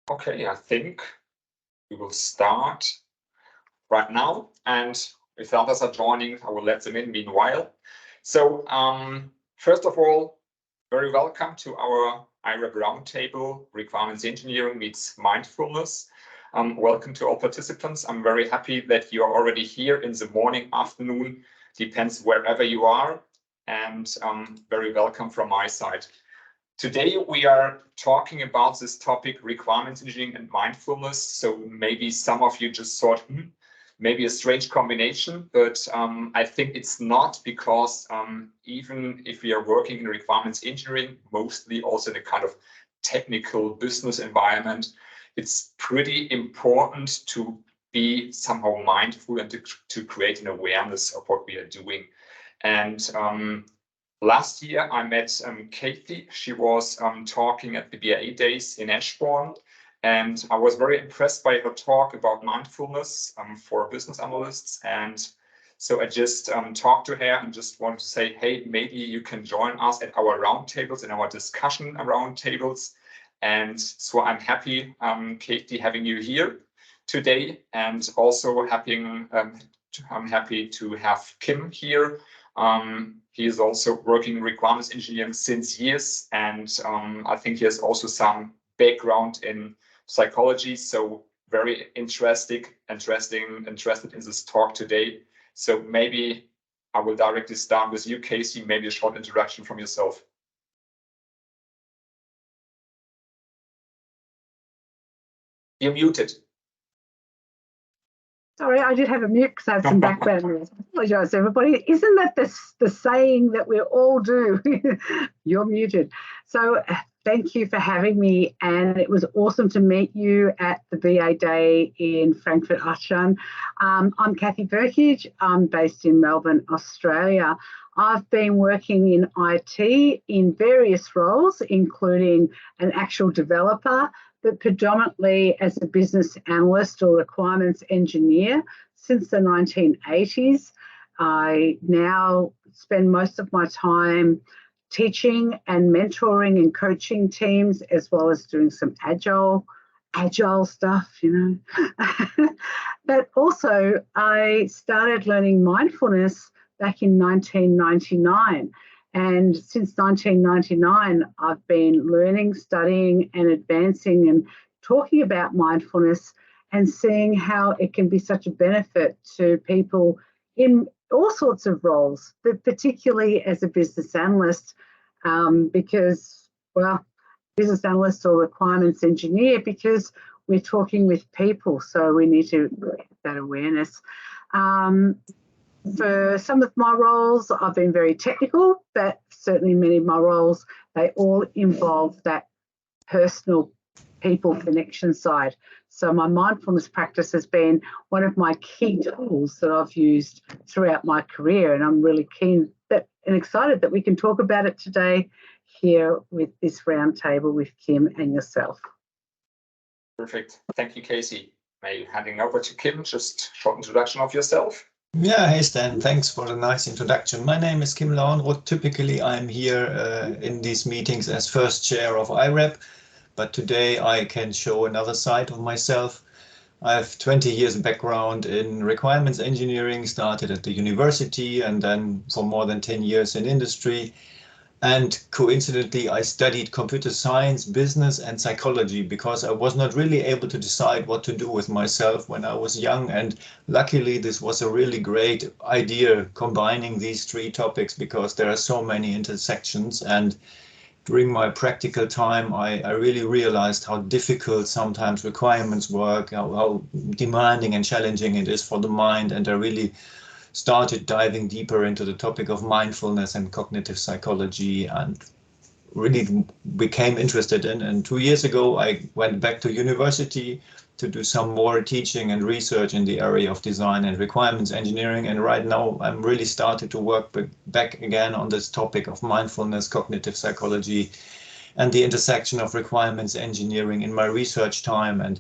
Okay, I think we will start right now, and if others are joining, I will let them in meanwhile. So first of all, very welcome to our IREB Roundtable, Requirements Engineering meets Mindfulness. Welcome to all participants. I'm very happy that you're already here in the morning, afternoon, depends wherever you are, and very welcome from my side. Today, we are talking about this topic, requirements engineering and mindfulness. So maybe some of you just thought, maybe a strange combination, but I think it's not, because even if we are working in requirements engineering, mostly also in a kind of technical business environment, it's pretty important to be somehow mindful and to create an awareness of what we are doing. And last year, I met Kathy. She was talking at the BA Days in Ashbourne, and I was very impressed by her talk about mindfulness for business analysts. And so I just talked to her and just wanted to say, hey, maybe you can join us at our roundtables, in our discussion roundtables. And so I'm happy, Katie, having you here today, and also I'm happy to have Kim here. He is also working in requirements engineering since years, and I think he has also some background in psychology. So very interested in this talk today. So maybe I will directly start with you, Casey. Maybe a short introduction from yourself. You're muted. Sorry, I did have a mute because I had some background noise. I apologise, everybody. Isn't that the saying that we all do? You're muted. So thank you for having me, and it was awesome to meet you at the BA Day in Frankfurt Aschan. I'm Kathy Burkage. I'm based in Melbourne, Australia. I've been working in IT in various roles, including an actual developer, but predominantly as a business analyst or requirements engineer since the 1980s. I now spend most of my time teaching and mentoring and coaching teams, as well as doing some agile stuff, you know. But also I started learning mindfulness back in 1999. And since 1999, I've been learning, studying, and advancing and talking about mindfulness and seeing how it can be such a benefit to people in all sorts of roles, but particularly as a business analyst, because, well, business analyst or requirements engineer, because we're talking with people, so we need to have that awareness. For some of my roles, I've been very technical, but certainly many of my roles, they all involve that personal people connection side. So my mindfulness practice has been one of my key tools that I've used throughout my career, and I'm really keen and excited that we can talk about it today here with this roundtable with Kim and yourself. Perfect. Thank you, Casey. Maybe handing over to Kim, just short introduction of yourself. Yeah, hey Stan, thanks for the nice introduction. My name is Kim Lauenroth. Typically, I'm here in these meetings as first chair of IREB, but today I can show another side of myself. I have 20 years background in requirements engineering, started at the university and then for more than 10 years in industry. And coincidentally, I studied computer science, business, and psychology because I was not really able to decide what to do with myself when I was young. And luckily, this was a really great idea, combining these three topics, because there are so many intersections. And during my practical time, I really realized how difficult sometimes requirements work, how demanding and challenging it is for the mind. And I really started diving deeper into the topic of mindfulness and cognitive psychology, and really became interested in. And 2 years ago, I went back to university to do some more teaching and research in the area of design and requirements engineering. And right now, I'm really started to work back again on this topic of mindfulness, cognitive psychology, and the intersection of requirements engineering in my research time. And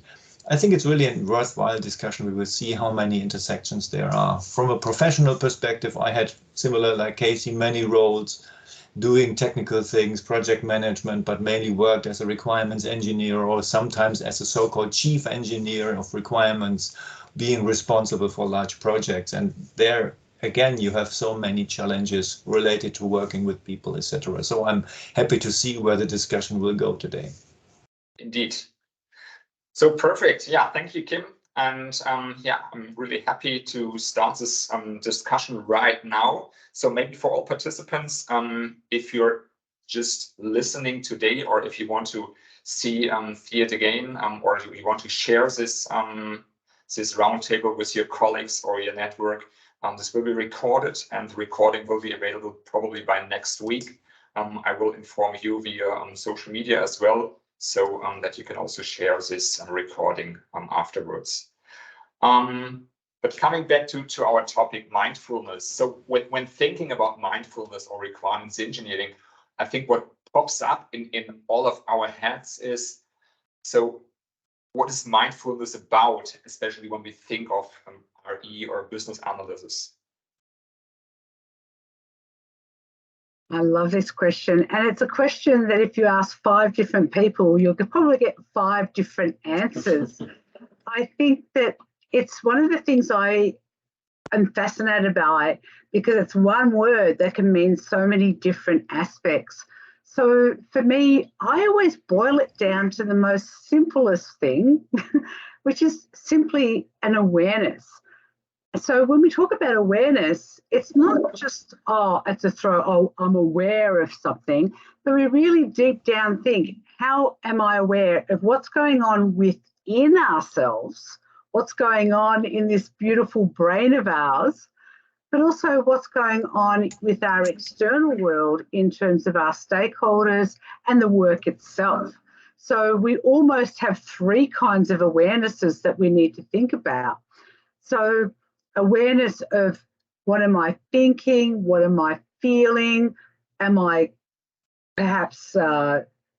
I think it's really a worthwhile discussion. We will see how many intersections there are. From a professional perspective, I had, similar like Casey, many roles, doing technical things, project management, but mainly worked as a requirements engineer or sometimes as a so-called chief engineer of requirements, being responsible for large projects. And there, again, you have so many challenges related to working with people, etc. So I'm happy to see where the discussion will go today. Indeed. So perfect. Yeah, thank you, Kim. And yeah, I'm really happy to start this discussion right now. So maybe for all participants, if you're just listening today, or if you want to see it again, or you want to share this this roundtable with your colleagues or your network, this will be recorded, and the recording will be available probably by next week. I will inform you via social media as well, so that you can also share this recording afterwards. But coming back to our topic, mindfulness. So when thinking about mindfulness or requirements engineering, I think what pops up in all of our heads is, so what is mindfulness about, especially when we think of RE or business analysis? I love this question. And it's a question that if you ask 5 different people, you'll probably get 5 different answers. I think that it's one of the things I am fascinated by, because it's one word that can mean so many different aspects. So for me, I always boil it down to the most simplest thing, which is simply an awareness. So when we talk about awareness, it's not just, it's a throw, I'm aware of something, but we really deep down think, how am I aware of what's going on within ourselves, what's going on in this beautiful brain of ours, but also what's going on with our external world in terms of our stakeholders and the work itself. So we almost have 3 kinds of awarenesses that we need to think about. So awareness of, what am I thinking? What am I feeling? Am I perhaps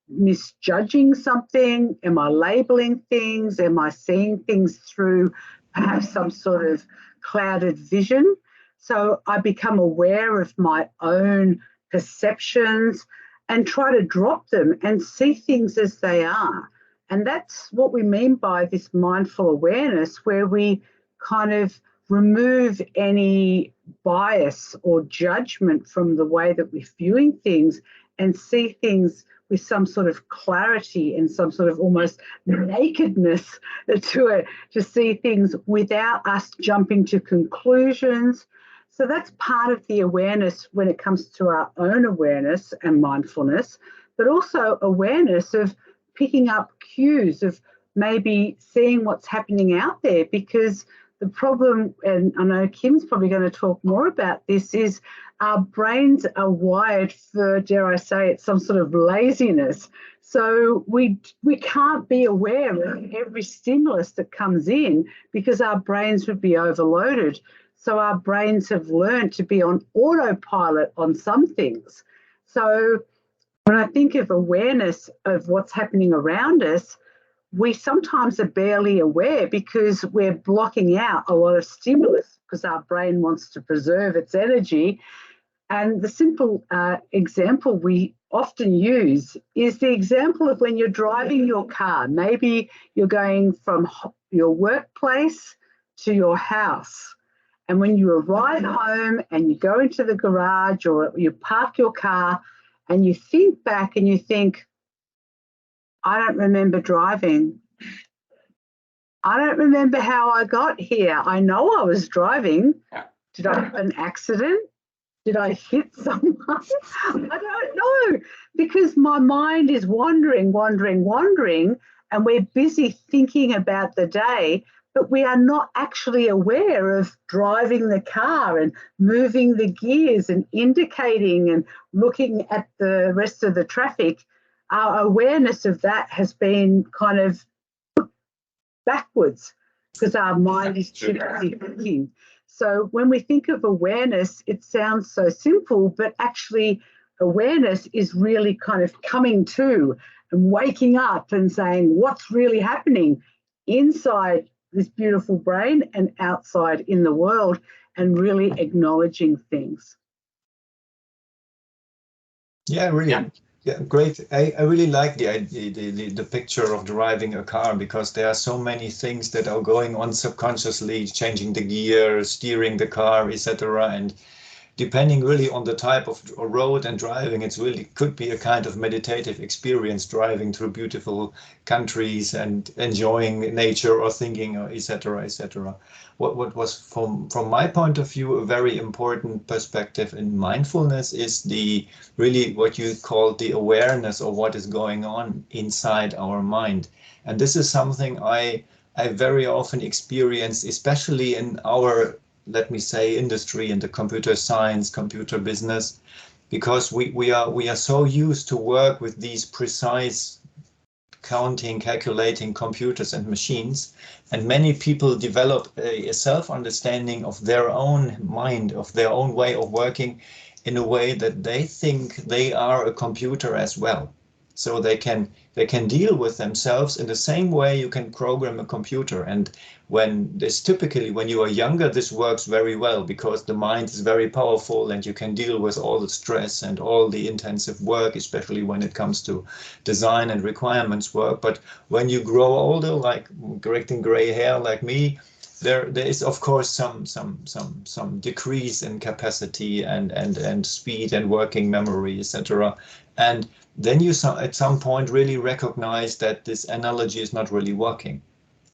misjudging something? Am I labeling things? Am I seeing things through perhaps some sort of clouded vision? So I become aware of my own perceptions and try to drop them and see things as they are. And that's what we mean by this mindful awareness, where we kind of remove any bias or judgment from the way that we're viewing things and see things with some sort of clarity and some sort of almost nakedness to it, to see things without us jumping to conclusions. So that's part of the awareness when it comes to our own awareness and mindfulness, but also awareness of picking up cues, of maybe seeing what's happening out there. Because the problem, and I know Kim's probably going to talk more about this, is our brains are wired for, dare I say it, some sort of laziness. So we can't be aware of every stimulus that comes in, because our brains would be overloaded. So our brains have learned to be on autopilot on some things. So when I think of awareness of what's happening around us, we sometimes are barely aware because we're blocking out a lot of stimulus because our brain wants to preserve its energy. And the simple example we often use is the example of when you're driving your car. Maybe you're going from your workplace to your house. And when you arrive home and you go into the garage or you park your car and you think back and you think, I don't remember driving. I don't remember how I got here. I know I was driving. Did I have an accident? Did I hit someone? I don't know, because my mind is wandering, and we're busy thinking about the day, but we are not actually aware of driving the car and moving the gears and indicating and looking at the rest of the traffic. Our awareness of that has been kind of put backwards because our mind is too busy thinking. So when we think of awareness, it sounds so simple, but actually awareness is really kind of coming to and waking up and saying what's really happening inside this beautiful brain and outside in the world, and really acknowledging things. Yeah, really. Yeah. Yeah, great. I really like the picture of driving a car, because there are so many things that are going on subconsciously, changing the gear, steering the car, etc. And depending really on the type of road and driving, it's really could be a kind of meditative experience, driving through beautiful countries and enjoying nature or thinking, or etc. etc. What was from my point of view a very important perspective in mindfulness is the really what you call the awareness of what is going on inside our mind. And this is something I very often experience, especially in our, let me say, industry, in the computer science, computer business, because we are so used to work with these precise counting, calculating computers and machines, and many people develop a self-understanding of their own mind, of their own way of working, in a way that they think they are a computer as well. So they can deal with themselves in the same way you can program a computer. And typically when you are younger, this works very well, because the mind is very powerful and you can deal with all the stress and all the intensive work, especially when it comes to design and requirements work. But when you grow older, like correcting gray hair like me, there is of course some decrease in capacity and speed and working memory, etc. And then you at some point really recognize that this analogy is not really working.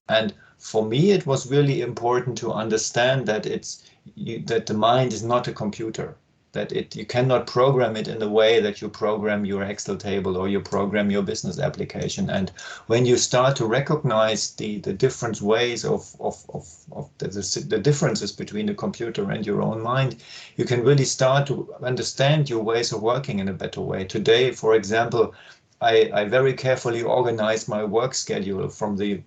And for me, it was really important to understand that that the mind is not a computer, that you cannot program it in the way that you program your Excel table or you program your business application. And when you start to recognize the different ways of the differences between the computer and your own mind, you can really start to understand your ways of working in a better way. Today, for example, I very carefully organize my work schedule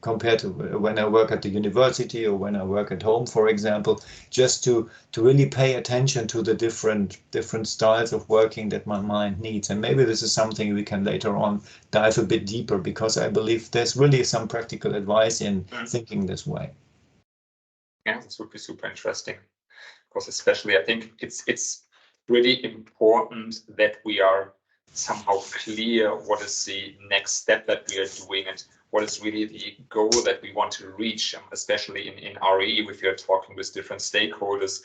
compared to when I work at the university or when I work at home, for example, just to really pay attention to the different styles of working that my mind needs. And maybe this is something we can later on dive a bit deeper, because I believe there's really some practical advice in thinking this way. Yeah, this would be super interesting, because especially I think it's really important that we are somehow clear what is the next step that we are doing and what is really the goal that we want to reach, especially in RE, if you're talking with different stakeholders,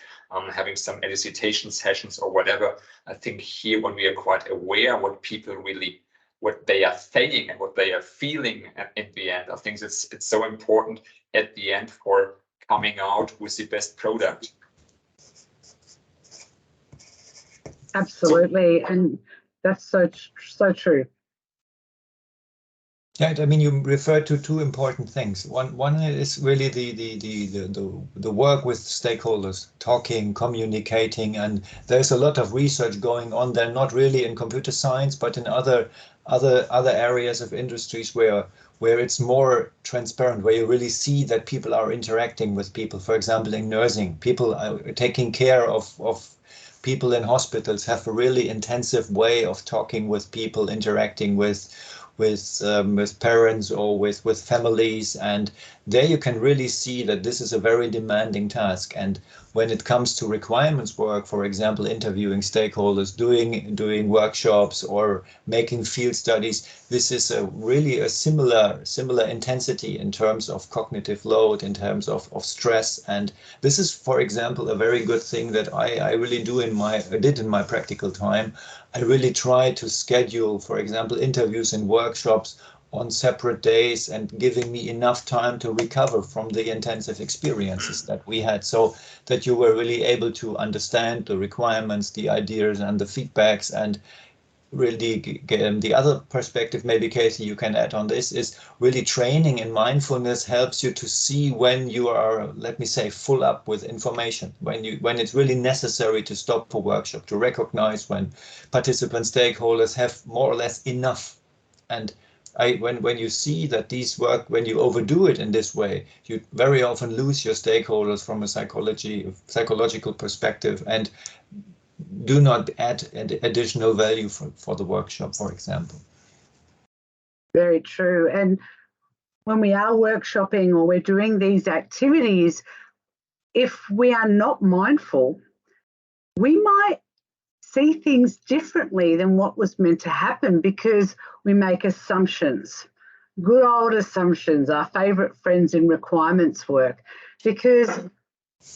having some elicitation sessions or whatever. I think here when we are quite aware what people really, what they are saying and what they are feeling in the end, I think it's so important at the end for coming out with the best product. Absolutely, and that's so true. Yeah, I mean, you referred to two important things. One is really the work with stakeholders, talking, communicating, and there's a lot of research going on there, not really in computer science, but in other areas of industries where it's more transparent, where you really see that people are interacting with people. For example, in nursing, people are taking care of people in hospitals, have a really intensive way of talking with people, interacting with parents or with families, and there you can really see that this is a very demanding task. And when it comes to requirements work, for example, interviewing stakeholders, doing workshops or making field studies, this is really a similar intensity in terms of cognitive load, in terms of stress. And this is, for example, a very good thing that I really did in my practical time. I really try to schedule, for example, interviews and workshops on separate days and giving me enough time to recover from the intensive experiences that we had, so that you were really able to understand the requirements, the ideas and the feedbacks. And really the other perspective, maybe Casey, you can add on this, is really training in mindfulness helps you to see when you are, let me say, full up with information, when it's really necessary to stop for workshop, to recognize when participant stakeholders have more or less enough. And when you see that these work, when you overdo it in this way, you very often lose your stakeholders from a psychological perspective and do not add additional value for the workshop, for example. Very true. And when we are workshopping or we're doing these activities, if we are not mindful, we might see things differently than what was meant to happen because we make assumptions. Good old assumptions, our favourite friends in requirements work, because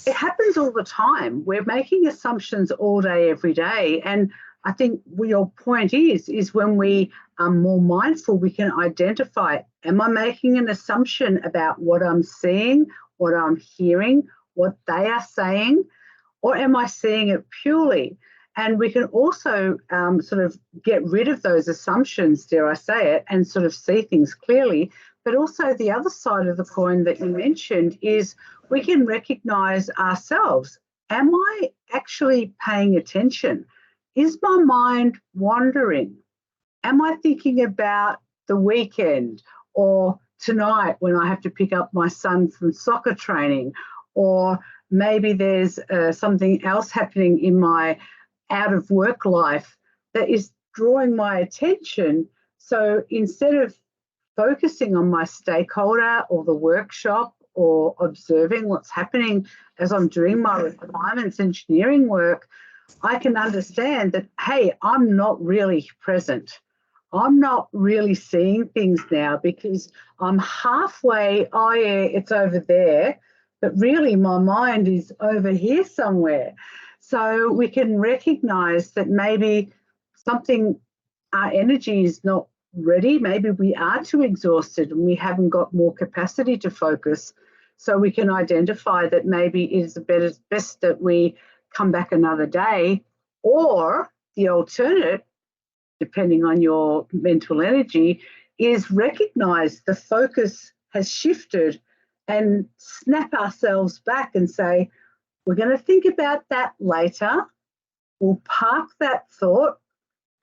it happens all the time. We're making assumptions all day, every day. And I think your point is when we are more mindful, we can identify, am I making an assumption about what I'm seeing, what I'm hearing, what they are saying, or am I seeing it purely? And we can also sort of get rid of those assumptions, dare I say it, and sort of see things clearly. But also the other side of the coin that you mentioned is we can recognize ourselves. Am I actually paying attention? Is my mind wandering? Am I thinking about the weekend or tonight when I have to pick up my son from soccer training? Or maybe there's something else happening in my out of work life that is drawing my attention. So instead of focusing on my stakeholder or the workshop or observing what's happening as I'm doing my requirements engineering work, I can understand that, hey, I'm not really present. I'm not really seeing things now because I'm halfway, oh yeah, it's over there, but really my mind is over here somewhere. So we can recognize that maybe something, our energy is not ready. Maybe we are too exhausted and we haven't got more capacity to focus. So we can identify that maybe it is best that we come back another day, or the alternate, depending on your mental energy, is recognize the focus has shifted and snap ourselves back and say, we're going to think about that later. We'll park that thought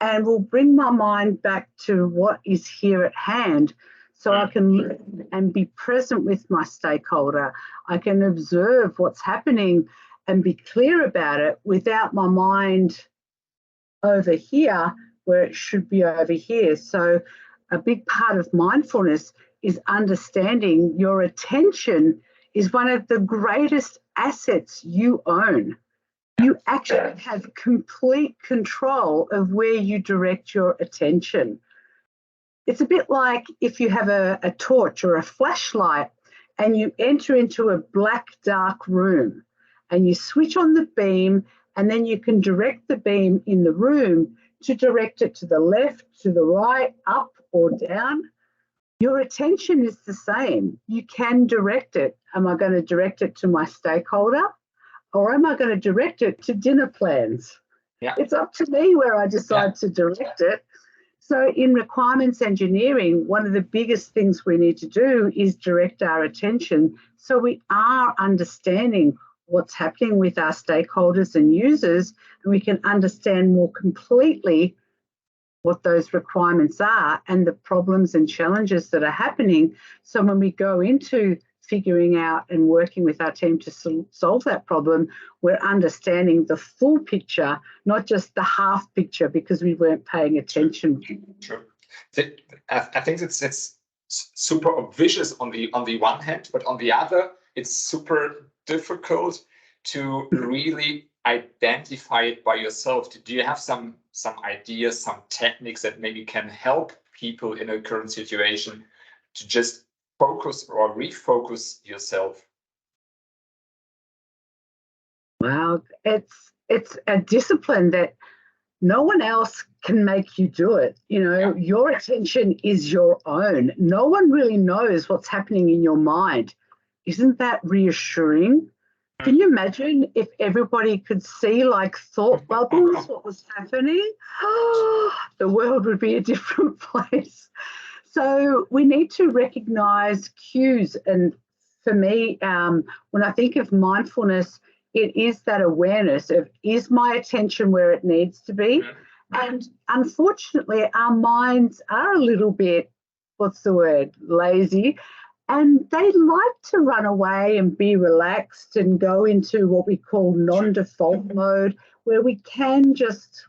and we'll bring my mind back to what is here at hand so I can listen and be present with my stakeholder. I can observe what's happening and be clear about it without my mind over here where it should be over here. So a big part of mindfulness is understanding your attention is one of the greatest assets you own. You actually have complete control of where you direct your attention. It's a bit like if you have a torch or a flashlight and you enter into a black, dark room and you switch on the beam, and then you can direct the beam in the room to direct it to the left, to the right, up or down. Your attention is the same. You can direct it. Am I going to direct it to my stakeholder, or am I going to direct it to dinner plans? Yeah. It's up to me where I decide to direct it. So in requirements engineering, one of the biggest things we need to do is direct our attention so we are understanding what's happening with our stakeholders and users, and we can understand more completely what those requirements are and the problems and challenges that are happening. So when we go into figuring out and working with our team to solve that problem, we're understanding the full picture, not just the half picture because we weren't paying attention. True. I think it's super obvious on the one hand, but on the other, it's super difficult to really identify it by yourself. Do you have some ideas, some techniques that maybe can help people in a current situation to just focus or refocus yourself? Well, it's a discipline that no one else can make you do it. You know, your attention is your own. No one really knows what's happening in your mind. Isn't that reassuring? Can you imagine if everybody could see like thought bubbles, what was happening? Oh, the world would be a different place. So we need to recognize cues. And for me, when I think of mindfulness, it is that awareness of, is my attention where it needs to be? And unfortunately, our minds are a little bit, what's the word, lazy. And they like to run away and be relaxed and go into what we call non-default mode, where we can just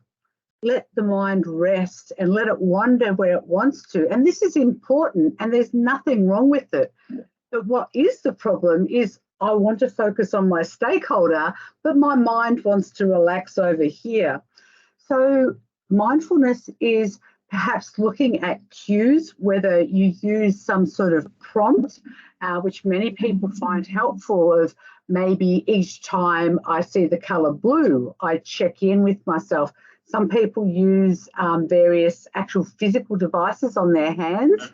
let the mind rest and let it wander where it wants to. And this is important, and there's nothing wrong with it. But what is the problem is I want to focus on my stakeholder, but my mind wants to relax over here. So mindfulness is perhaps looking at cues, whether you use some sort of prompt, which many people find helpful, of maybe each time I see the colour blue, I check in with myself. Some people use various actual physical devices on their hands,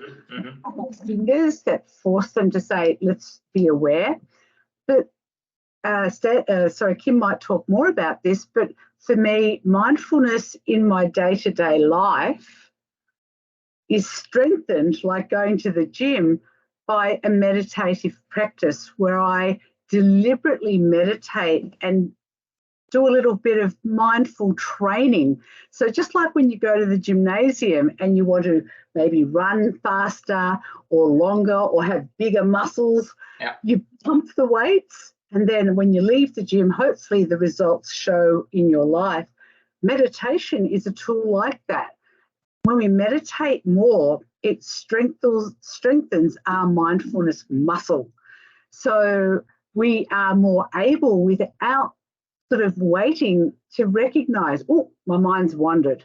fingers, that force them to say, let's be aware. But Kim might talk more about this, but for me, mindfulness in my day-to-day life is strengthened, like going to the gym, by a meditative practice where I deliberately meditate and do a little bit of mindful training. So just like when you go to the gymnasium and you want to maybe run faster or longer or have bigger muscles, you pump the weights, and then when you leave the gym, hopefully the results show in your life. Meditation is a tool like that. When we meditate more, it strengthens our mindfulness muscle. So we are more able, without sort of waiting, to recognize, oh, my mind's wandered.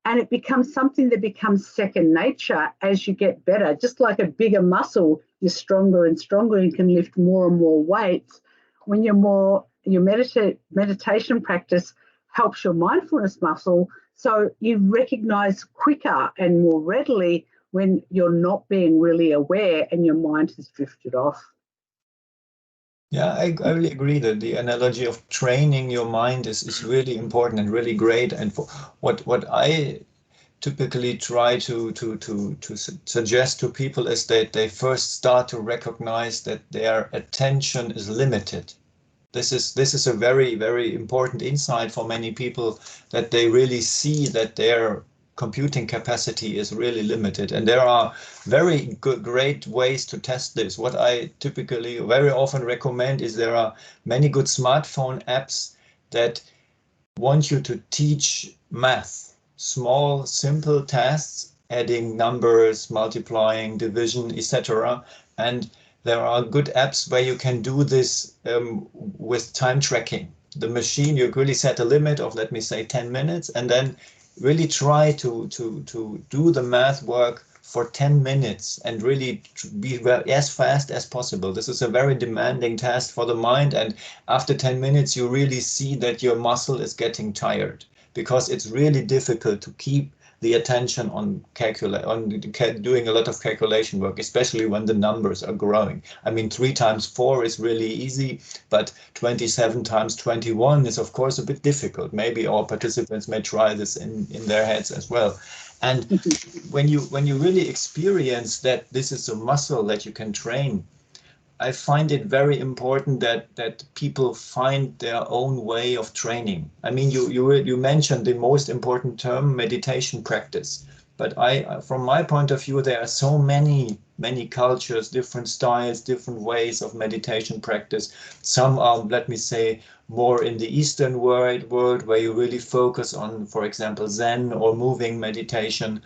And it becomes something that becomes second nature as you get better. Just like a bigger muscle, you're stronger and stronger and can lift more and more weights. When your meditation practice helps your mindfulness muscle, so you recognize quicker and more readily when you're not being really aware and your mind has drifted off. Yeah, I really agree that the analogy of training your mind is really important and really great. And for what I typically try to suggest to people is that they first start to recognize that their attention is limited. This is a very, very important insight for many people, that they really see that their computing capacity is really limited. And there are very great ways to test this. What I typically very often recommend is there are many good smartphone apps that want you to teach math, small, simple tasks, adding numbers, multiplying, division, etc. And there are good apps where you can do this with time tracking. The machine, you really set a limit of, let me say, 10 minutes, and then really try to do the math work for 10 minutes and really be as fast as possible. This is a very demanding task for the mind, and after 10 minutes you really see that your muscle is getting tired, because it's really difficult to keep the attention on doing a lot of calculation work, especially when the numbers are growing. I mean, 3 times 4 is really easy, but 27 times 21 is of course a bit difficult. Maybe our participants may try this in their heads as well. And when you really experience that this is a muscle that you can train, I find it very important that people find their own way of training. I mean, you mentioned the most important term, meditation practice. But from my point of view, there are so many cultures, different styles, different ways of meditation practice. Some are, let me say, more in the Eastern world where you really focus on, for example, Zen or moving meditation.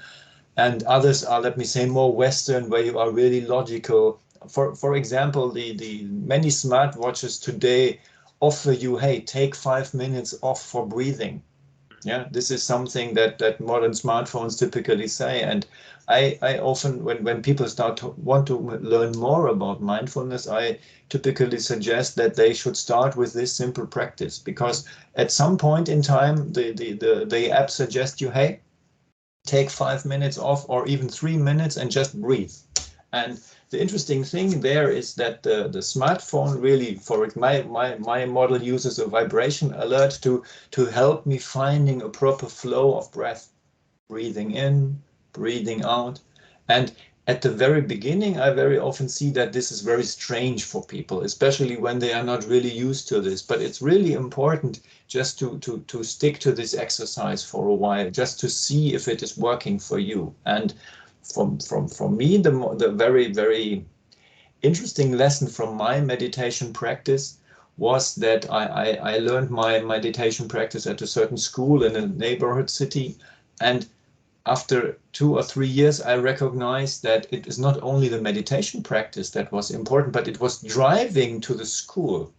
And others are, let me say, more Western, where you are really logical. For example, the many smartwatches today offer you, hey, take 5 minutes off for breathing. Yeah, this is something that modern smartphones typically say. And I often, when people start to want to learn more about mindfulness, I typically suggest that they should start with this simple practice, because at some point in time, the app suggests you, hey, take 5 minutes off, or even 3 minutes, and just breathe. And the interesting thing there is that the smartphone really, for it, my model uses a vibration alert to help me finding a proper flow of breath, breathing in, breathing out. And at the very beginning, I very often see that this is very strange for people, especially when they are not really used to this. But it's really important just to stick to this exercise for a while, just to see if it is working for you. And for me, the very, very interesting lesson from my meditation practice was that I learned my meditation practice at a certain school in a neighborhood city. And after 2 or 3 years, I recognized that it is not only the meditation practice that was important, but it was driving to the school.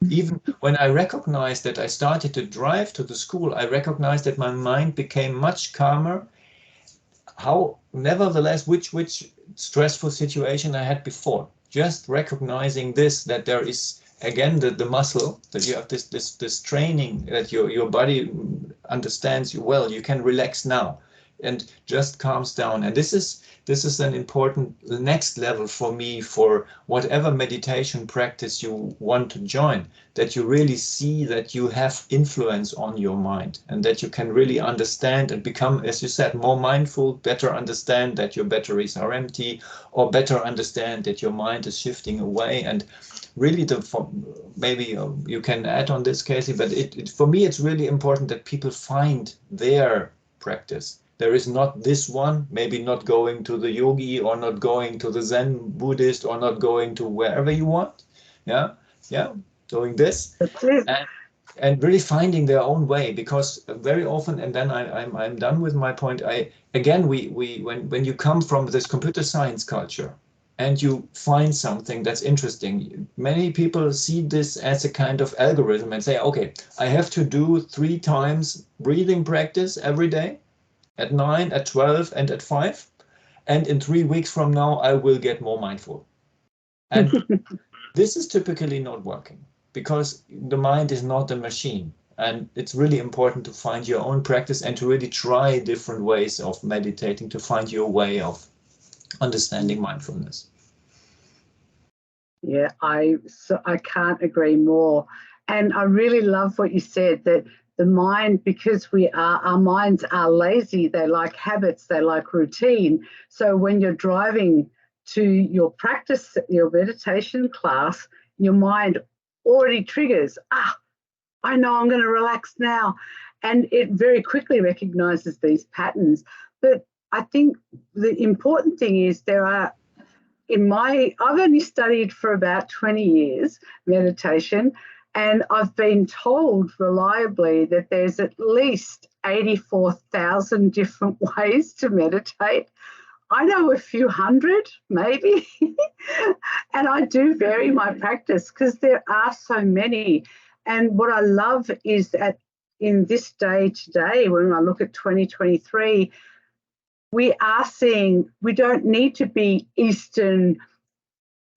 Even when I recognized that I started to drive to the school, I recognized that my mind became much calmer. How, nevertheless, which stressful situation I had before. Just recognizing this, that there is again the muscle, that you have this training, that your body understands you well. You can relax now and just calms down. And this is an important next level for me, for whatever meditation practice you want to join, that you really see that you have influence on your mind and that you can really understand and become, as you said, more mindful, better understand that your batteries are empty, or better understand that your mind is shifting away. And really, maybe you can add on this, Casey, but for me, it's really important that people find their practice. There is not this one, maybe not going to the yogi or not going to the Zen Buddhist or not going to wherever you want. Yeah, doing this. That's it. And really finding their own way, because very often, and then I'm done with my point. When you come from this computer science culture and you find something that's interesting, many people see this as a kind of algorithm and say, okay, I have to do 3 times breathing practice every day, at 9, at 12, and at 5. And in 3 weeks from now, I will get more mindful. And this is typically not working, because the mind is not a machine. And it's really important to find your own practice and to really try different ways of meditating to find your way of understanding mindfulness. Yeah, I can't agree more. And I really love what you said, that the mind, because our minds are lazy, they like habits, they like routine. So when you're driving to your practice, your meditation class, your mind already triggers, I know I'm going to relax now. And it very quickly recognizes these patterns. But I think the important thing is I've only studied for about 20 years meditation, and I've been told reliably that there's at least 84,000 different ways to meditate. I know a few hundred, maybe, and I do vary my practice because there are so many. And what I love is that in this day today, when I look at 2023, we are seeing we don't need to be Eastern,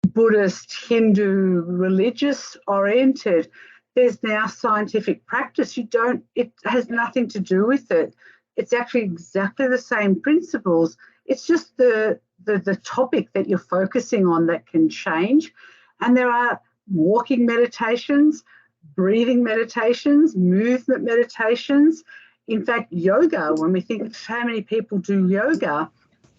Buddhist, Hindu, religious oriented. There's now scientific practice. It has nothing to do with it. It's actually exactly the same principles. It's just the topic that you're focusing on that can change. And there are walking meditations, breathing meditations, movement meditations. In fact, yoga, when we think of how many people do yoga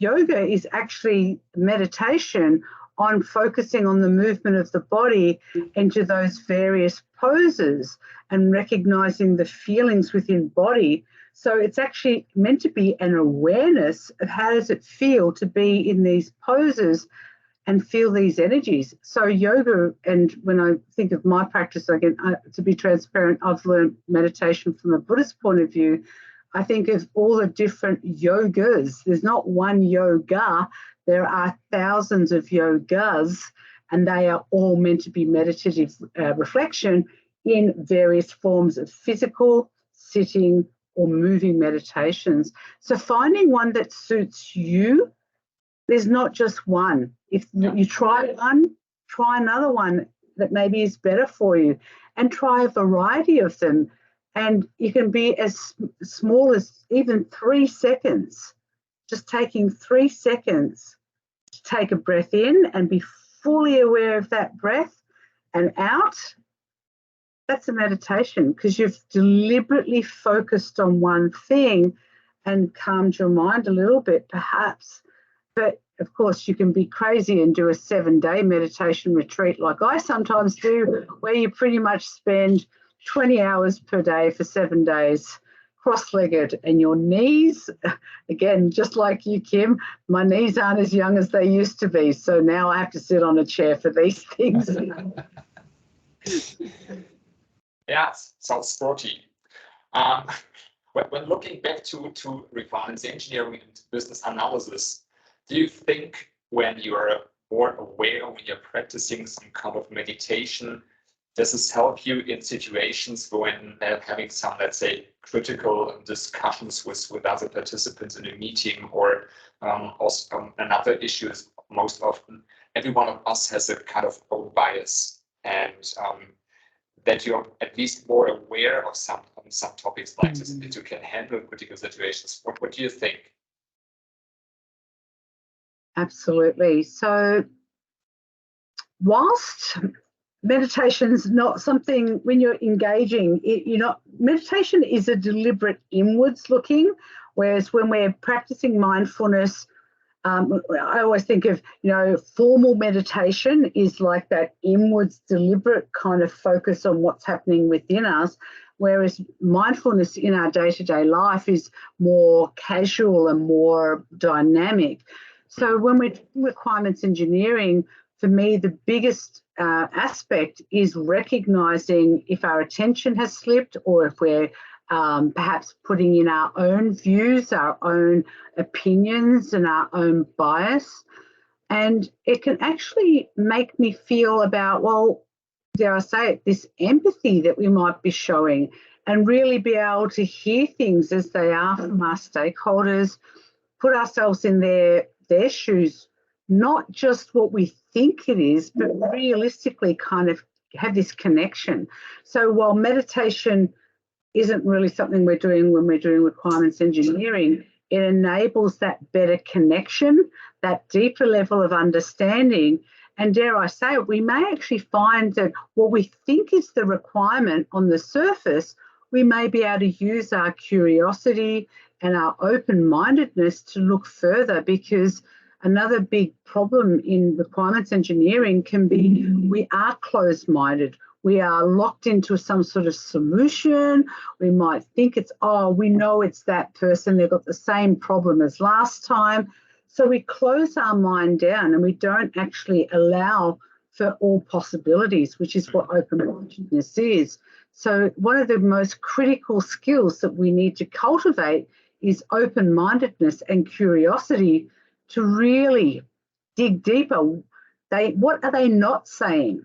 is actually meditation on focusing on the movement of the body into those various poses and recognizing the feelings within body. So it's actually meant to be an awareness of how does it feel to be in these poses and feel these energies. So yoga, and when I think of my practice, again, to be transparent, I've learned meditation from a Buddhist point of view. I think of all the different yogas. There's not one yoga. There are thousands of yogas, and they are all meant to be meditative reflection in various forms of physical, sitting, or moving meditations. So finding one that suits you, there's not just one. If you try one, try another one that maybe is better for you, and try a variety of them. And you can be as small as even 3 seconds, just taking 3 seconds to take a breath in and be fully aware of that breath and out. That's a meditation, because you've deliberately focused on one thing and calmed your mind a little bit, perhaps. But of course, you can be crazy and do a 7-day meditation retreat like I sometimes do, where you pretty much spend 20 hours per day for 7 days, cross-legged, and your knees, again, just like you, Kim, my knees aren't as young as they used to be. So now I have to sit on a chair for these things. Yeah, sounds sporty. When looking back to requirements engineering and business analysis, do you think when you're more aware, when you're practicing some kind of meditation, does this help you in situations when having some, let's say, critical discussions with other participants in a meeting, or also another issue is most often every one of us has a kind of own bias, and that you're at least more aware of some topics like this, that you can handle critical situations. What do you think? Absolutely. So whilst meditation's not something, when you're engaging, meditation is a deliberate inwards looking, whereas when we're practicing mindfulness, I always think of, formal meditation is like that inwards deliberate kind of focus on what's happening within us, whereas mindfulness in our day-to-day life is more casual and more dynamic. So when we're doing requirements engineering, for me, the biggest aspect is recognizing if our attention has slipped, or if we're perhaps putting in our own views, our own opinions and our own bias. And it can actually make me feel about, well, dare I say it, this empathy that we might be showing, and really be able to hear things as they are from our stakeholders, put ourselves in their shoes, not just what we think it is, but realistically kind of have this connection. So while meditation isn't really something we're doing when we're doing requirements engineering, it enables that better connection, that deeper level of understanding. And dare I say it, we may actually find that what we think is the requirement on the surface, we may be able to use our curiosity and our open-mindedness to look further, because another big problem in requirements engineering can be we are closed-minded. We are locked into some sort of solution. We might think it's, we know it's that person. They've got the same problem as last time. So we close our mind down and we don't actually allow for all possibilities, which is what open-mindedness is. So one of the most critical skills that we need to cultivate is open-mindedness and curiosity, to really dig deeper. What are they not saying?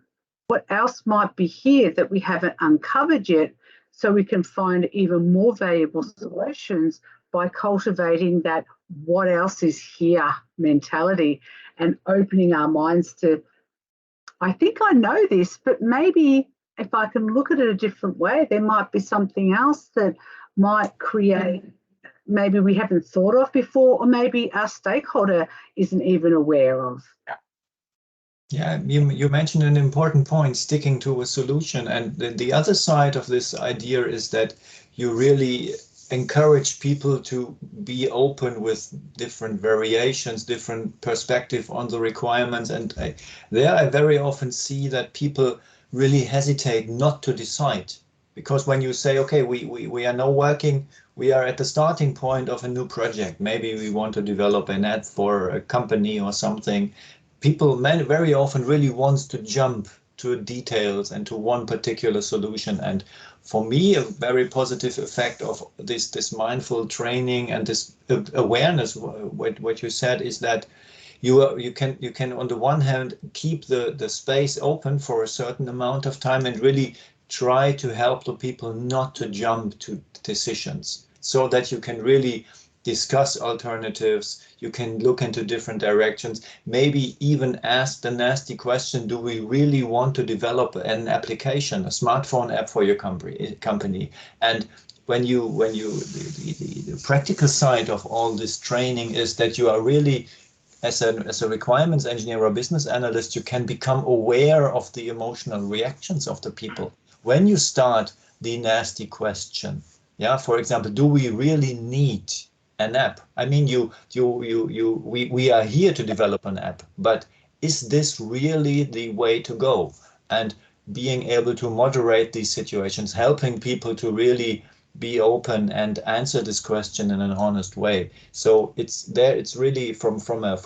What else might be here that we haven't uncovered yet, so we can find even more valuable solutions by cultivating that what else is here mentality, and opening our minds to, I think I know this, but maybe if I can look at it a different way, there might be something else that might create, maybe we haven't thought of before, or maybe our stakeholder isn't even aware of. Yeah, you mentioned an important point, sticking to a solution. And the other side of this idea is that you really encourage people to be open with different variations, different perspective on the requirements. And I very often see that people really hesitate not to decide. Because when you say, okay, we are now working, we are at the starting point of a new project. Maybe we want to develop an app for a company or something. People very often really wants to jump to details and to one particular solution. And for me, a very positive effect of this mindful training and this awareness, what you said, is that you can on the one hand keep the space open for a certain amount of time and really try to help the people not to jump to decisions, so that you can really discuss alternatives, you can look into different directions, maybe even ask the nasty question, do we really want to develop an application, a smartphone app for your company? And the practical side of all this training is that you are really, as a requirements engineer or business analyst, you can become aware of the emotional reactions of the people. When you start the nasty question, yeah, for example, do we really need an app? I mean, we are here to develop an app, but is this really the way to go? And being able to moderate these situations, helping people to really be open and answer this question in an honest way. So it's really from a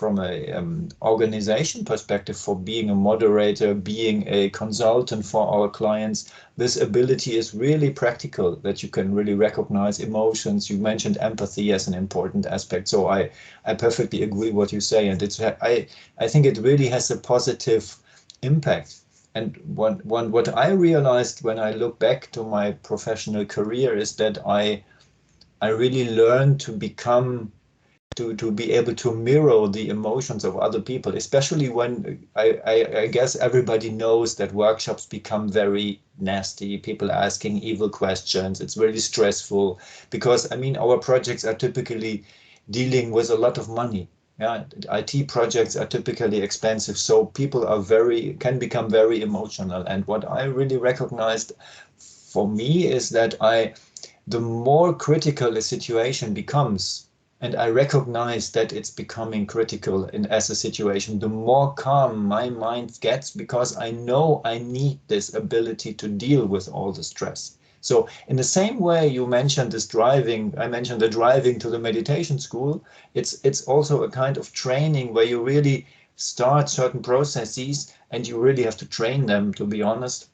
organization perspective, for being a moderator, being a consultant for our clients, this ability is really practical, that you can really recognize emotions. You mentioned empathy as an important aspect. So I perfectly agree what you say, and I think it really has a positive impact. And what I realized when I look back to my professional career is that I really learned to become, to be able to mirror the emotions of other people, especially when I guess everybody knows that workshops become very nasty, people asking evil questions. It's really stressful because, I mean, our projects are typically dealing with a lot of money. Yeah, IT projects are typically expensive, so people can become very emotional. And what I really recognized for me is that the more critical a situation becomes, and I recognize that it's becoming critical as a situation, the more calm my mind gets, because I know I need this ability to deal with all the stress. So in the same way you mentioned this driving, I mentioned the driving to the meditation school, it's also a kind of training where you really start certain processes and you really have to train them, to be honest,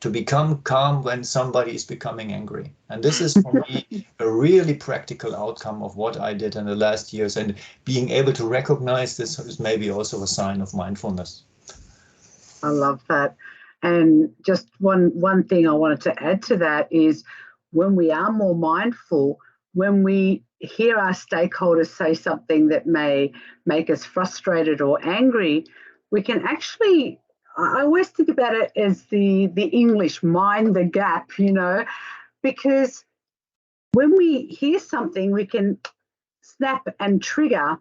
to become calm when somebody is becoming angry. And this is for me a really practical outcome of what I did in the last years, and being able to recognize this is maybe also a sign of mindfulness. I love that. And just one thing I wanted to add to that is, when we are more mindful, when we hear our stakeholders say something that may make us frustrated or angry, we can actually, I always think about it as the English mind the gap, because when we hear something, we can snap and trigger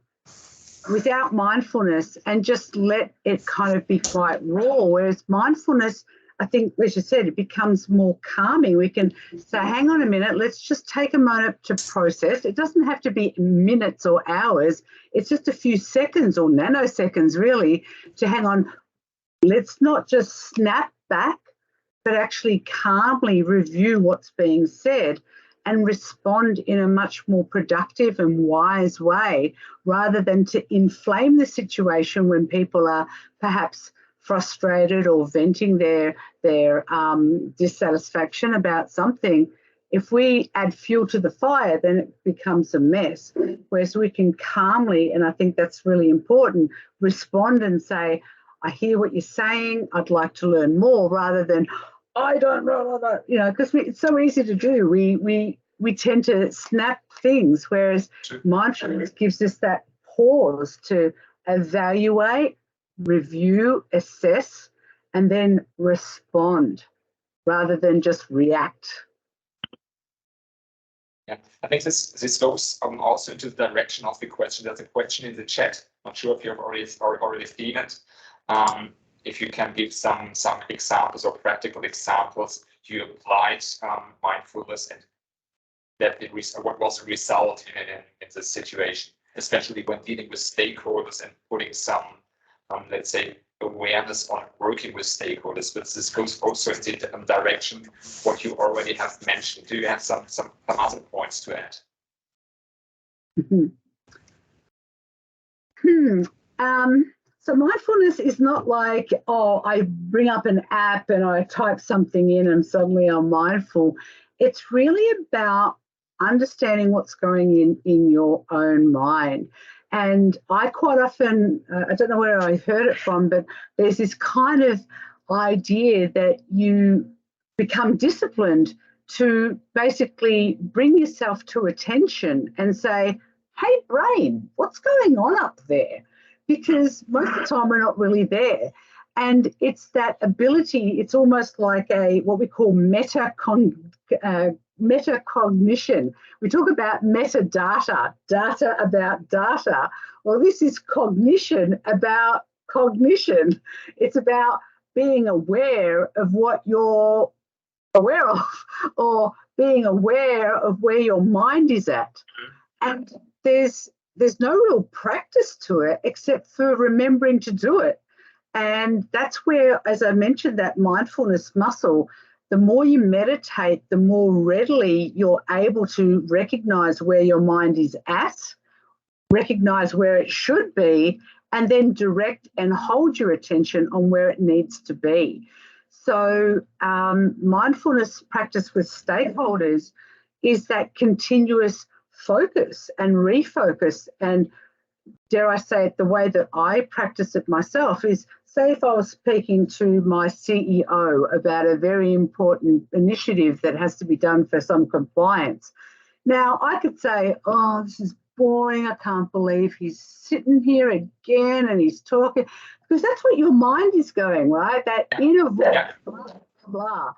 without mindfulness and just let it kind of be quite raw. Whereas mindfulness, I think, as you said, it becomes more calming. We can say, hang on a minute, let's just take a moment to process. It doesn't have to be minutes or hours. It's just a few seconds or nanoseconds, really, to hang on. Let's not just snap back, but actually calmly review what's being said and respond in a much more productive and wise way, rather than to inflame the situation when people are perhaps frustrated or venting their dissatisfaction about something. If we add fuel to the fire, then it becomes a mess. Whereas we can calmly, and I think that's really important, respond and say, I hear what you're saying, I'd like to learn more, rather than, I don't know, because it's so easy to do. We tend to snap things, whereas mindfulness gives us that pause to evaluate, review, assess, and then respond, rather than just react. Yeah, I think this goes also into the direction of the question. There's a question in the chat. Not sure if you've already seen it. If you can give some examples or practical examples you applied mindfulness, and that what was the result in this situation, especially when dealing with stakeholders and putting some, let's say, awareness on working with stakeholders. But this goes also in the direction what you already have mentioned. Do you have some other points to add? So mindfulness is not like, oh, I bring up an app and I type something in and suddenly I'm mindful. It's really about understanding what's going in your own mind. And I quite often, I don't know where I heard it from, but there's this kind of idea that you become disciplined to basically bring yourself to attention and say, hey, brain, what's going on up there? Because most of the time we're not really there. And it's that ability, it's almost like what we call metacognition. We talk about metadata, data about data. Well, this is cognition about cognition. It's about being aware of what you're aware of, or being aware of where your mind is at. And there's no real practice to it except for remembering to do it. And that's where, as I mentioned, that mindfulness muscle, the more you meditate, the more readily you're able to recognize where your mind is at, recognize where it should be, and then direct and hold your attention on where it needs to be. So mindfulness practice with stakeholders is that continuous focus and refocus. And dare I say it, the way that I practice it myself is say if I was speaking to my CEO about a very important initiative that has to be done for some compliance. Now, I could say, oh, this is boring. I can't believe he's sitting here again and he's talking, because that's what your mind is going, right? That inner voice, blah, blah.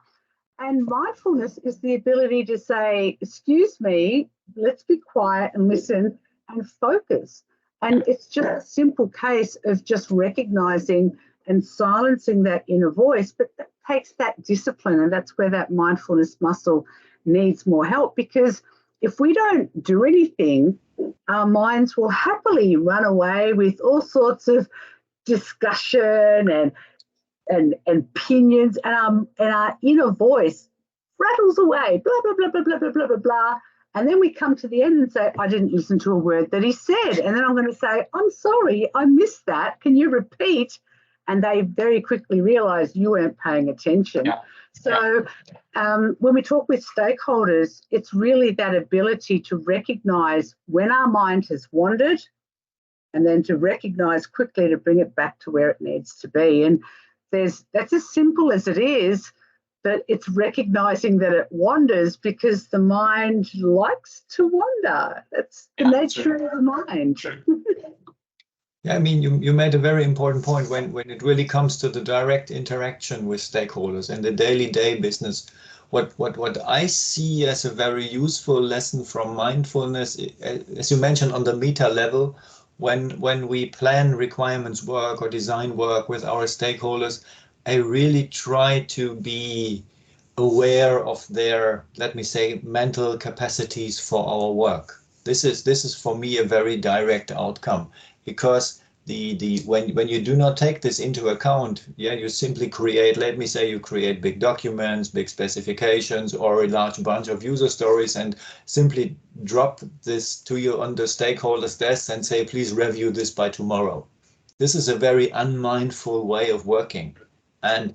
And mindfulness is the ability to say, excuse me, let's be quiet and listen and focus. And it's just a simple case of just recognizing and silencing that inner voice, but that takes that discipline, and that's where that mindfulness muscle needs more help, because if we don't do anything, our minds will happily run away with all sorts of discussion and opinions, and our inner voice rattles away, blah, blah, blah, blah, blah, blah, blah, blah, blah. And then we come to the end and say, I didn't listen to a word that he said. And then I'm going to say, I'm sorry, I missed that. Can you repeat? And they very quickly realize you weren't paying attention. Yeah. So when we talk with stakeholders, it's really that ability to recognize when our mind has wandered, and then to recognize quickly to bring it back to where it needs to be. And that's as simple as it is, but it's recognizing that it wanders because the mind likes to wander. That's the nature of the mind. Yeah, I mean, you made a very important point when it really comes to the direct interaction with stakeholders and the daily business. What I see as a very useful lesson from mindfulness, as you mentioned on the meta level, when we plan requirements work or design work with our stakeholders, I really try to be aware of their, let me say, mental capacities for our work. This is for me a very direct outcome, because when you do not take this into account, you simply create, let me say, you create big documents, big specifications, or a large bunch of user stories, and simply drop this to you on the stakeholders' desk and say, please review this by tomorrow. This is a very unmindful way of working. And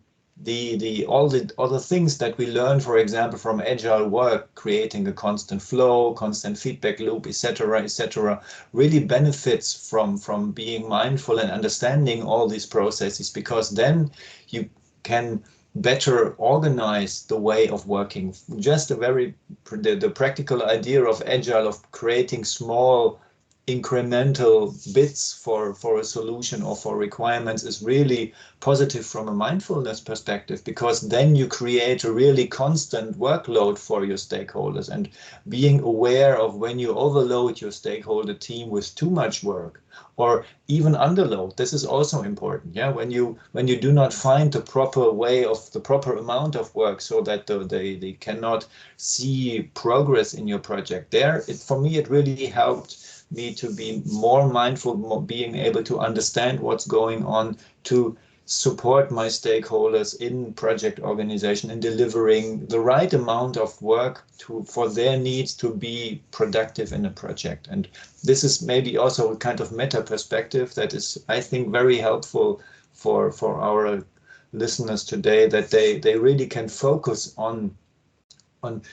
all the other things that we learn, for example, from agile work, creating a constant flow, constant feedback loop, etc., really benefits from being mindful and understanding all these processes, because then you can better organize the way of working. Just the practical idea of agile, of creating small incremental bits for a solution or for requirements, is really positive from a mindfulness perspective, because then you create a really constant workload for your stakeholders, and being aware of when you overload your stakeholder team with too much work or even underload. This is also important. When you do not find the proper way of the proper amount of work so that they cannot see progress in your project, for me it really helped me to be more mindful, being able to understand what's going on, to support my stakeholders in project organization and delivering the right amount of work for their needs to be productive in a project. And this is maybe also a kind of meta perspective that is, I think, very helpful for our listeners today, that they really can focus on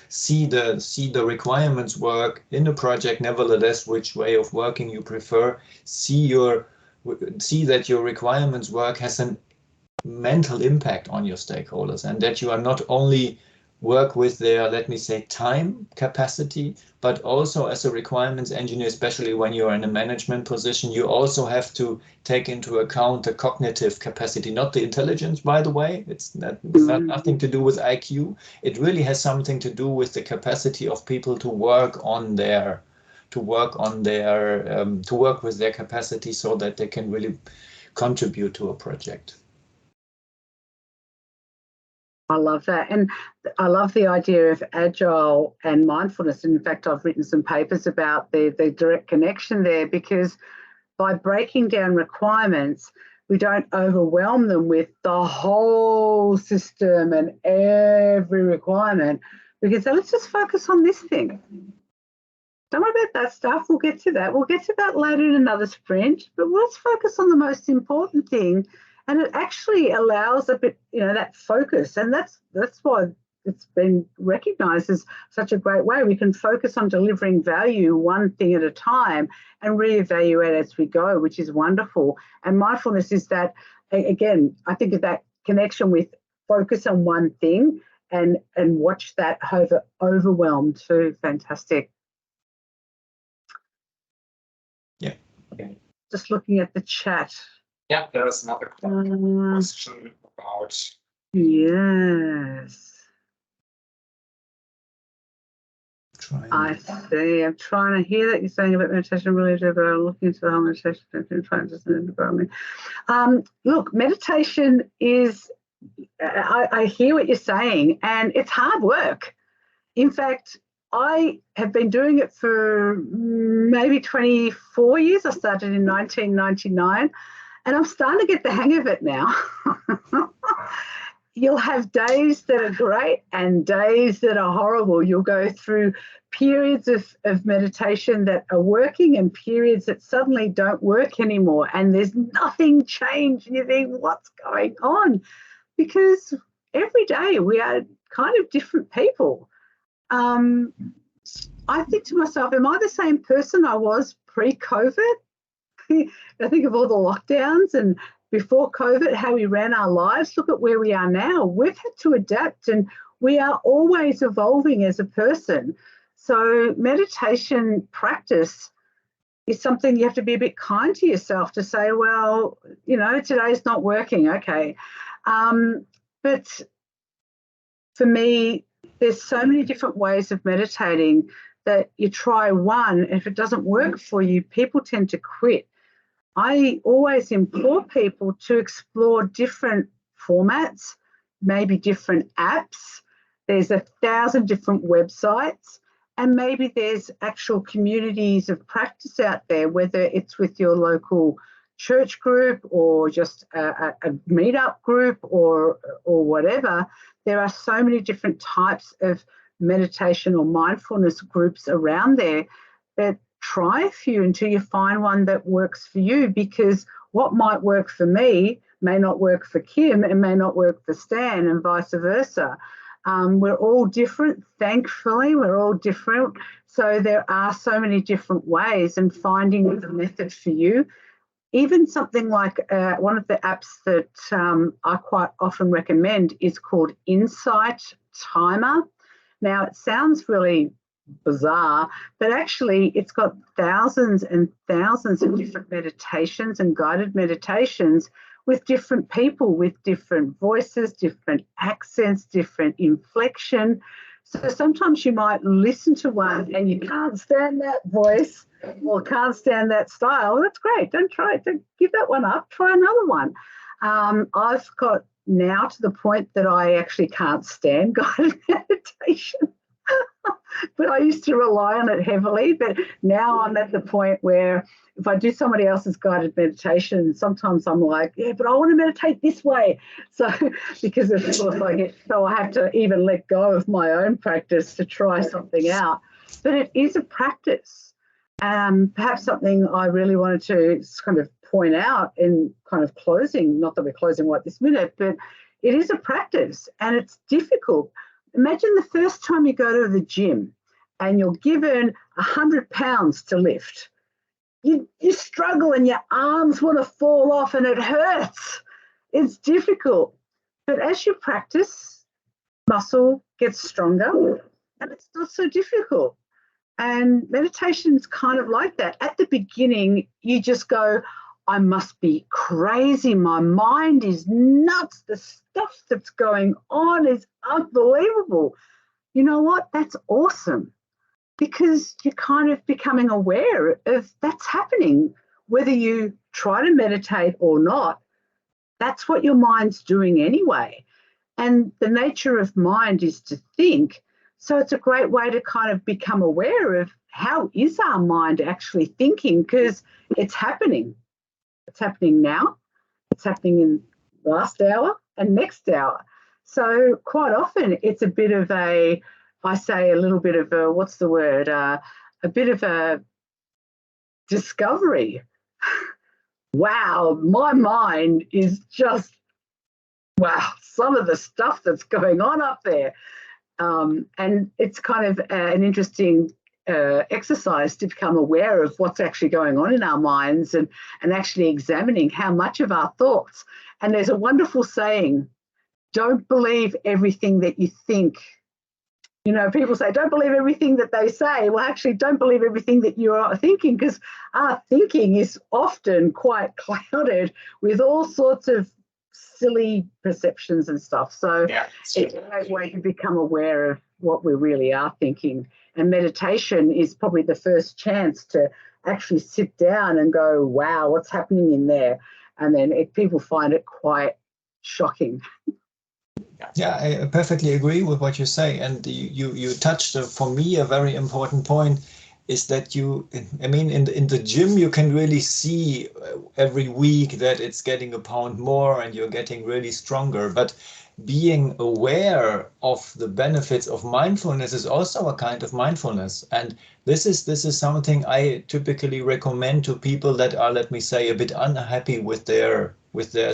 see the requirements work in a project, nevertheless, which way of working you prefer. See that your requirements work has an mental impact on your stakeholders, and that you are not only work with their, let me say, time capacity, but also as a requirements engineer, especially when you're in a management position, you also have to take into account the cognitive capacity, not the intelligence, by the way. It's nothing to do with IQ. It really has something to do with the capacity of people to work with their capacity, so that they can really contribute to a project. I love that. And I love the idea of agile and mindfulness. In fact, I've written some papers about the direct connection there, because by breaking down requirements, we don't overwhelm them with the whole system and every requirement. We can say, let's just focus on this thing. Don't worry about that stuff. We'll get to that. We'll get to that later in another sprint, but let's focus on the most important thing. And it actually allows a bit, that focus. And that's why it's been recognised as such a great way. We can focus on delivering value one thing at a time and reevaluate as we go, which is wonderful. And mindfulness is that again, I think of that connection with focus on one thing and watch that overwhelm too. Fantastic. Yeah. Just looking at the chat. Yeah, there is another question about. Yes. I see. I'm trying to hear that you're saying about meditation really, but I'm looking into the whole meditation and trying to environment. Look, meditation is, I hear what you're saying, and it's hard work. In fact, I have been doing it for maybe 24 years. I started in 1999, and I'm starting to get the hang of it now. You'll have days that are great and days that are horrible. You'll go through periods of meditation that are working and periods that suddenly don't work anymore, and there's nothing changed. And you think, what's going on? Because every day we are kind of different people. I think to myself, am I the same person I was pre-COVID? I think of all the lockdowns and before COVID, how we ran our lives. Look at where we are now. We've had to adapt, and we are always evolving as a person. So meditation practice is something you have to be a bit kind to yourself to say, well, you know, today's not working. Okay. But for me, there's so many different ways of meditating that you try one, and if it doesn't work for you, people tend to quit. I always implore people to explore different formats, maybe different apps. There's 1,000 different websites, and maybe there's actual communities of practice out there, whether it's with your local church group or just a meetup group or whatever. There are so many different types of meditation or mindfulness groups around there that try a few until you find one that works for you, because what might work for me may not work for Kim and may not work for Stan, and vice versa. We're all different, thankfully, we're all different. So there are so many different ways, and finding the method for you. Even something like one of the apps that I quite often recommend is called Insight Timer. Now, it sounds really bizarre, but actually it's got thousands and thousands of different meditations and guided meditations with different people, with different voices, different accents, different inflection. So sometimes you might listen to one and you can't stand that voice or can't stand that style. Well, that's great. Don't try it. Don't give that one up. Try another one. I've got now to the point that I actually can't stand guided meditation. But I used to rely on it heavily. But now I'm at the point where if I do somebody else's guided meditation, sometimes I'm like, yeah, but I want to meditate this way. So because of course I have to even let go of my own practice to try something out. But it is a practice. Perhaps something I really wanted to kind of point out in kind of closing, not that we're closing right this minute, but it is a practice and it's difficult. Imagine the first time you go to the gym and you're given 100 pounds to lift. You struggle and your arms want to fall off and it hurts. It's difficult. But as you practice, muscle gets stronger and it's not so difficult. And meditation is kind of like that. At the beginning, you just go, I must be crazy. My mind is nuts. The stuff that's going on is unbelievable. You know what? That's awesome, because you're kind of becoming aware of that's happening. Whether you try to meditate or not, that's what your mind's doing anyway. And the nature of mind is to think. So it's a great way to kind of become aware of how is our mind actually thinking, because it's happening. It's happening now, it's happening in last hour and next hour. So quite often it's a bit of a, I say a little bit of a, what's the word, a bit of a discovery. Wow, my mind is just, wow, some of the stuff that's going on up there. And it's kind of an interesting exercise to become aware of what's actually going on in our minds and actually examining how much of our thoughts. And there's a wonderful saying, don't believe everything that you think. You know, people say, don't believe everything that they say. Well, actually, don't believe everything that you are thinking, because our thinking is often quite clouded with all sorts of silly perceptions and stuff. So it's a great way to become aware of what we really are thinking. And meditation is probably the first chance to actually sit down and go, wow, what's happening in there? And then people find it quite shocking. Yeah, I perfectly agree with what you say. And you touched, for me, a very important point is that in the gym, you can really see every week that it's getting a pound more and you're getting really stronger. But being aware of the benefits of mindfulness is also a kind of mindfulness. And this is something I typically recommend to people that are, let me say, a bit unhappy with their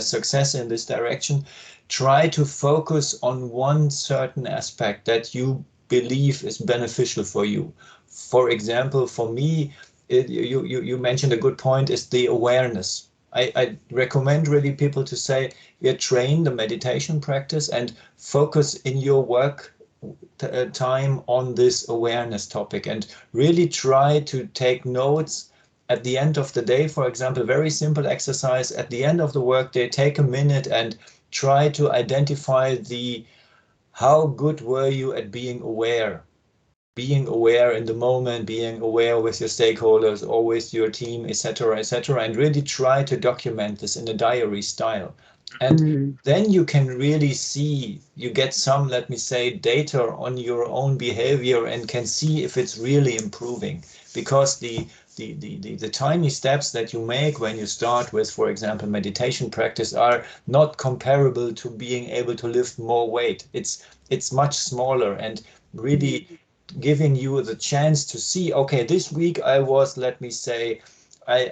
success in this direction. Try to focus on one certain aspect that you believe is beneficial for you. For example, for me, you mentioned a good point, is the awareness. I recommend really people to say, train the meditation practice and focus in your work time on this awareness topic, and really try to take notes at the end of the day. For example, very simple exercise at the end of the workday, take a minute and try to identify how good were you at being aware in the moment, being aware with your stakeholders or with your team, etc., and really try to document this in a diary style. And then you can really see, you get some, let me say, data on your own behavior and can see if it's really improving. Because the tiny steps that you make when you start with, for example, meditation practice are not comparable to being able to lift more weight. It's much smaller, and really giving you the chance to see, okay, this week I was, let me say,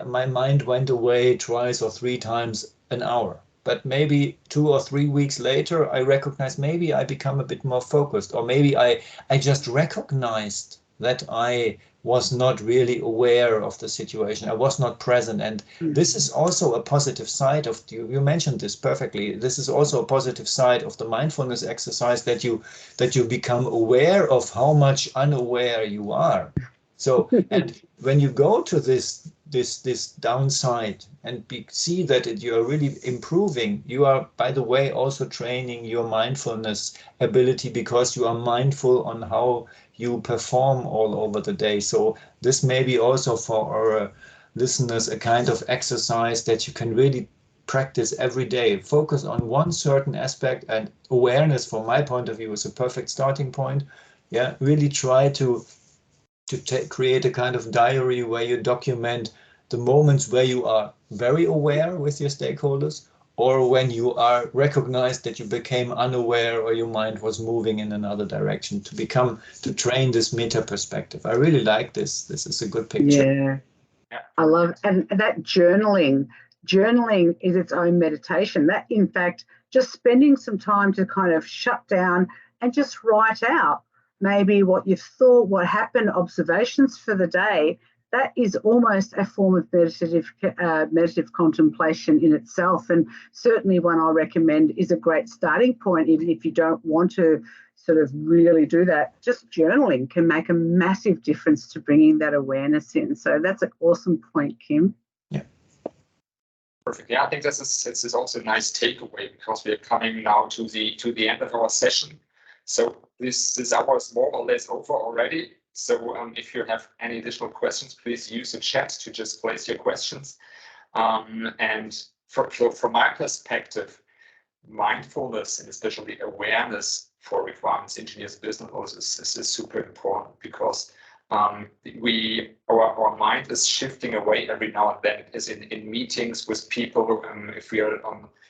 my mind went away twice or three times an hour. But maybe 2 or 3 weeks later, I recognize maybe I become a bit more focused, or maybe I just recognized that I was not really aware of the situation. I was not present. And this is also a positive side of, you mentioned this perfectly. This is also a positive side of the mindfulness exercise, that you become aware of how much unaware you are. So, and when you go to this downside and see that you are really improving, you are, by the way, also training your mindfulness ability, because you are mindful on how you perform all over the day. So this may be also for our listeners a kind of exercise that you can really practice every day. Focus on one certain aspect, and awareness, from my point of view, is a perfect starting point. Yeah, really try to create a kind of diary where you document the moments where you are very aware with your stakeholders, or when you are recognized that you became unaware or your mind was moving in another direction, to train this meta perspective. I really like this. This is a good picture. Yeah. I love it. And that journaling is its own meditation. That, in fact, just spending some time to kind of shut down and just write out maybe what you've thought, what happened, observations for the day. That is almost a form of meditative contemplation in itself, and certainly one I recommend is a great starting point. Even if you don't want to sort of really do that, just journaling can make a massive difference to bringing that awareness in. So that's an awesome point, Kim. Yeah. Perfect. Yeah, I think this is also a nice takeaway, because we are coming now to the end of our session. So this hour is more or less over already. So if you have any additional questions, please use the chat to just place your questions. And from my perspective, mindfulness, and especially awareness for requirements engineers, business owners, is super important, because our mind is shifting away every now and then. It is in meetings with people, if we are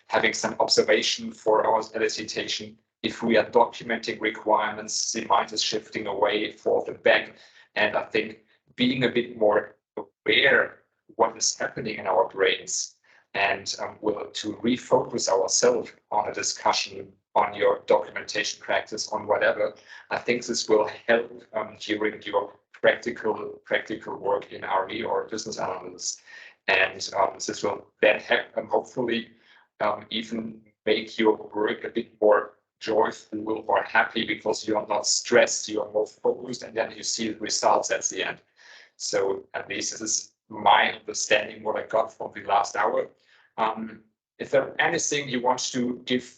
having some observation for our elicitation. If we are documenting requirements, the mind is shifting away, forth and back. And I think being a bit more aware what is happening in our brains, and to refocus ourselves on a discussion, on your documentation practice, on whatever, I think this will help during your practical work in RE or business analysis. And this will then hopefully even make your work a bit more joyful or happy, because you are not stressed, you are more focused, and then you see the results at the end. So at least this is my understanding, what I got from the last hour. Is there anything you want to give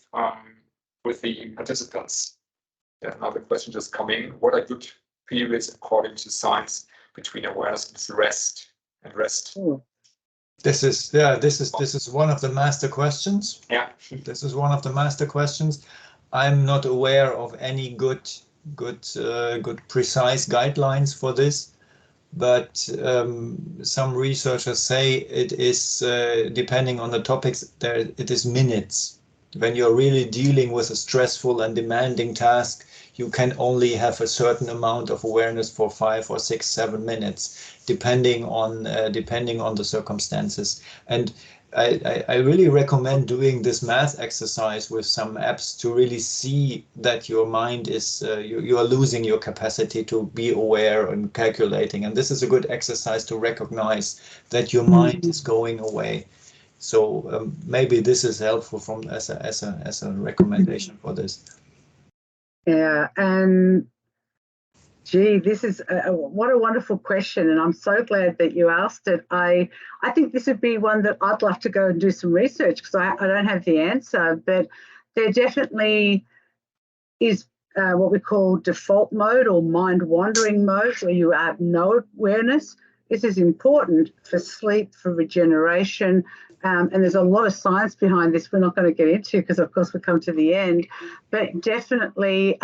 with the participants? There's another question just coming. What are good periods according to science between awareness and rest? This is one of the master questions. Yeah. This is one of the master questions. I'm not aware of any good precise guidelines for this, but some researchers say it is depending on the topics. It is minutes. When you're really dealing with a stressful and demanding task, you can only have a certain amount of awareness for 5 or 6, 7 minutes, depending on the circumstances. And I really recommend doing this math exercise with some apps to really see that your mind is you are losing your capacity to be aware and calculating. And this is a good exercise to recognize that your mind is going away. So maybe this is helpful as a recommendation for this. Yeah, and gee, this is what a wonderful question, and I'm so glad that you asked it. I think this would be one that I'd like to go and do some research, because I don't have the answer, but there definitely is what we call default mode or mind wandering mode, where you have no awareness. This is important for sleep, for regeneration, and there's a lot of science behind this we're not going to get into, because of course we come to the end, but definitely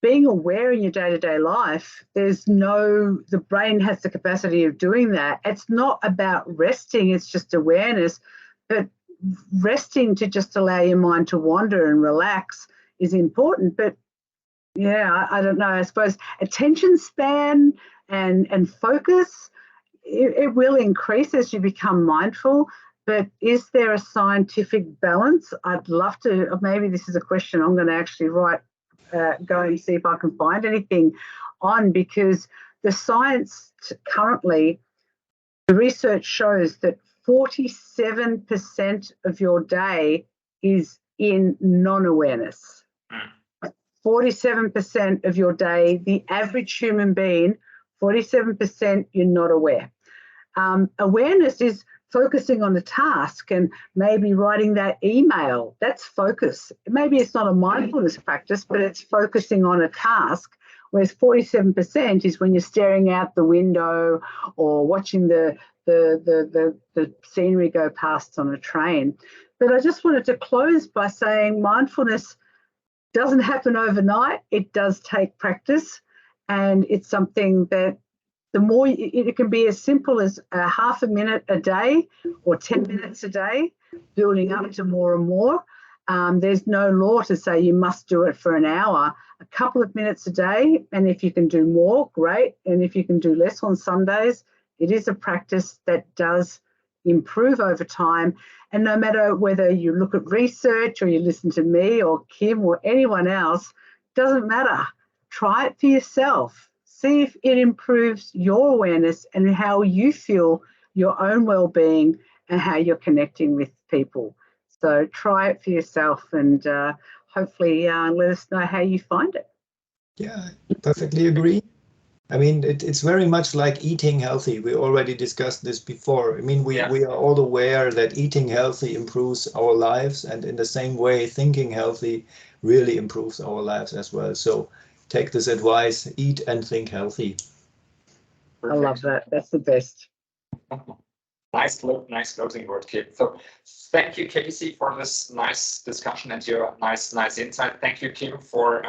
being aware in your day-to-day life, the brain has the capacity of doing that. It's not about resting, it's just awareness, but resting to just allow your mind to wander and relax is important. But yeah, I don't know, I suppose attention span and focus, it will increase as you become mindful, but is there a scientific balance? I'd love to, maybe this is a question I'm going to actually go and see if I can find anything on, because the science currently, the research shows that 47% of your day is in non-awareness. 47% of your day, the average human being, 47% you're not aware. Awareness is focusing on a task and maybe writing that email. That's focus. Maybe it's not a mindfulness practice, but it's focusing on a task, whereas 47% is when you're staring out the window or watching the scenery go past on a train. But I just wanted to close by saying mindfulness doesn't happen overnight. It does take practice, and it's something that the more it can be as simple as a half a minute a day or 10 minutes a day, building up to more and more. There's no law to say you must do it for an hour. A couple of minutes a day, and if you can do more, great. And if you can do less on some days, it is a practice that does improve over time. And no matter whether you look at research or you listen to me or Kim or anyone else, doesn't matter. Try it for yourself. See if it improves your awareness and how you feel your own well-being and how you're connecting with people. So try it for yourself, and hopefully let us know how you find it. Yeah, I perfectly agree. I mean, it's very much like eating healthy. We already discussed this before. I mean, we are all aware that eating healthy improves our lives, and in the same way, thinking healthy really improves our lives as well. So take this advice, eat and think healthy. Perfect. I love that. That's the best. Nice closing word, Kim. So thank you, Casey, for this nice discussion and your nice insight. Thank you, Kim, for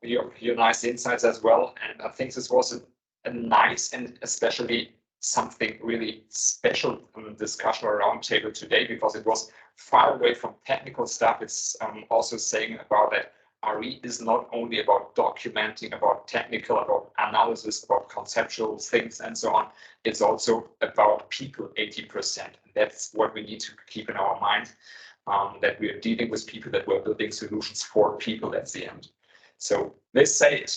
your nice insights as well. And I think this was a nice and especially something really special discussion or roundtable today, because it was far away from technical stuff. It's also saying about that RE is not only about documenting, about technical, about analysis, about conceptual things and so on. It's also about people, 80%. And that's what we need to keep in our mind, that we are dealing with people, that we're building solutions for people at the end. So this said,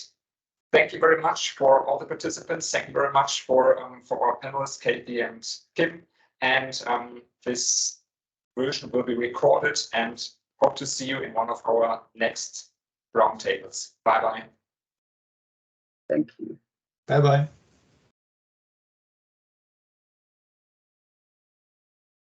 thank you very much for all the participants. Thank you very much for our panelists, Katie and Kim. And this version will be recorded, and hope to see you in one of our next roundtables. Bye-bye. Thank you. Bye-bye.